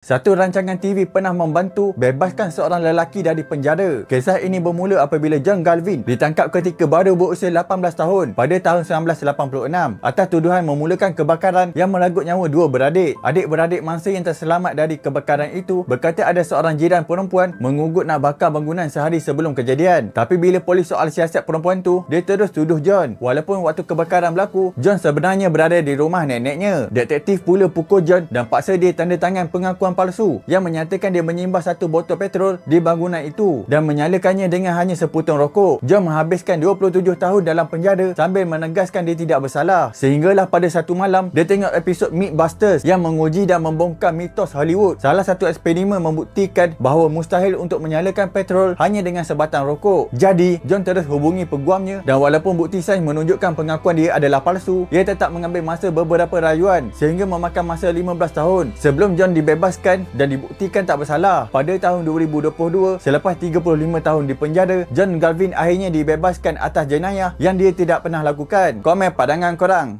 Satu rancangan TV pernah membantu bebaskan seorang lelaki dari penjara. Kisah ini bermula apabila John Galvin ditangkap ketika baru berusia 18 tahun pada tahun 1986 atas tuduhan memulakan kebakaran yang merenggut nyawa dua beradik. Adik-beradik mangsa yang terselamat dari kebakaran itu berkata ada seorang jiran perempuan mengugut nak bakar bangunan sehari sebelum kejadian. Tapi bila polis soal siasat perempuan tu, dia terus tuduh John. Walaupun waktu kebakaran berlaku, John sebenarnya berada di rumah neneknya. Detektif pula pukul John dan paksa dia tanda tangan pengakuan palsu yang menyatakan dia menyimbah satu botol petrol di bangunan itu dan menyalakannya dengan hanya sepotong rokok. John menghabiskan 27 tahun dalam penjara sambil menegaskan dia tidak bersalah. Sehinggalah pada satu malam, dia tengok episod Mythbusters yang menguji dan membongkar mitos Hollywood. Salah satu eksperimen membuktikan bahawa mustahil untuk menyalakan petrol hanya dengan sebatang rokok. Jadi, John terus hubungi peguamnya dan walaupun bukti sains menunjukkan pengakuan dia adalah palsu, ia tetap mengambil masa beberapa rayuan sehingga memakan masa 15 tahun sebelum John dibebaskan dan dibuktikan tak bersalah. Pada tahun 2022, selepas 35 tahun di penjara, John Galvin akhirnya dibebaskan atas jenayah yang dia tidak pernah lakukan. Komen pandangan korang.